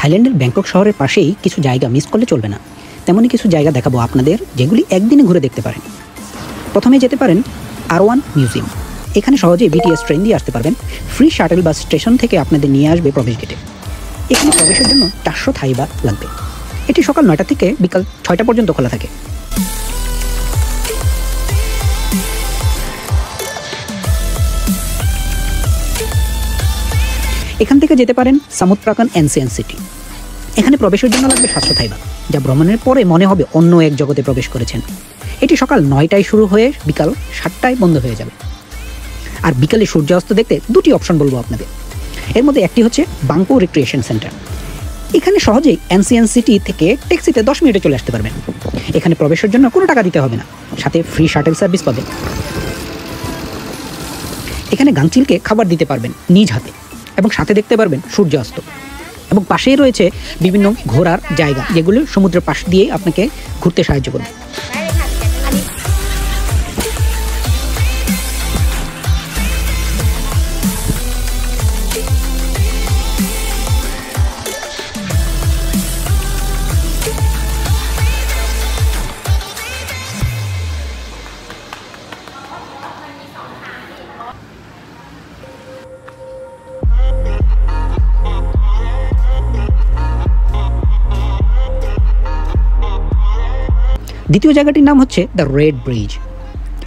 থাইল্যান্ডের ব্যাংকক শহরের পাশেই কিছু জায়গা মিস করলে চলবে না। তেমনই কিছু জায়গা দেখাবো আপনাদের, যেগুলি একদিনে ঘুরে দেখতে পারেন। প্রথমে যেতে পারেন আরওয়ান মিউজিয়াম। এখানে সহজেই বিটিএস ট্রেন দিয়ে আসতে পারবেন। ফ্রি শাটল বাস স্টেশন থেকে আপনাদের নিয়ে আসবে প্রবেশ গেটে। এখানে প্রবেশের জন্য 400 থাই বাত লাগবে। এটি সকাল 9টা থেকে বিকাল 6টা পর্যন্ত খোলা থাকে। এখান থেকে যেতে পারেন সামুদ্রাকান এনসিয়েন্ট সিটি। এখানে প্রবেশের জন্য লাগবে 700 থাই বাত, যা ভ্রমণের পরে মনে হবে অন্য এক জগতে প্রবেশ করেছেন। এটি সকাল 9টায় শুরু হয়ে বিকাল 7টায় বন্ধ হয়ে যাবে। আর বিকালে সূর্যাস্ত দেখতে দুটি অপশন বলবো আপনাদের। এর মধ্যে একটি হচ্ছে বাংকো রিক্রিয়েশন সেন্টার। এখানে সহজেই এনসিয়েন্ট সিটি থেকে ট্যাক্সিতে 10 মিনিটে চলে আসতে পারবেন। এখানে প্রবেশের জন্য কোনো টাকা দিতে হবে না, সাথে ফ্রি শাটল সার্ভিস পাবেন। এখানে গাংচিলকে খাবার দিতে পারবেন নিজ হাতে, এবং সাথে দেখতে পারবেন সূর্যাস্ত। এবং পাশেই রয়েছে বিভিন্ন ঘোরার জায়গা, যেগুলো সমুদ্রের পাশ দিয়ে আপনাকে ঘুরতে সাহায্য করবে। দ্বিতীয় জায়গাটির নাম হচ্ছে দ্য রেড ব্রিজ।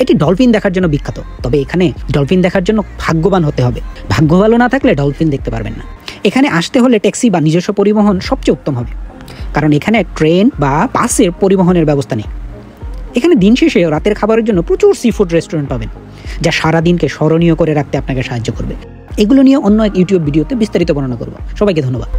এটি ডলফিন দেখার জন্য বিখ্যাত, তবে এখানে ডলফিন দেখার জন্য ভাগ্যবান হতে হবে। ভাগ্য ভালো না থাকলে ডলফিন দেখতে পারবেন না। এখানে আসতে হলে ট্যাক্সি বা নিজস্ব পরিবহন সবচেয়ে উত্তম হবে, কারণ এখানে ট্রেন বা বাসের পরিবহনের ব্যবস্থা নেই। এখানে দিন শেষে রাতের খাবারের জন্য প্রচুর সি ফুড রেস্টুরেন্ট পাবেন, যা সারাদিনকে স্মরণীয় করে রাখতে আপনাকে সাহায্য করবে। এগুলো নিয়ে অন্য এক ইউটিউব ভিডিওতে বিস্তারিত বর্ণনা করব। সবাইকে ধন্যবাদ।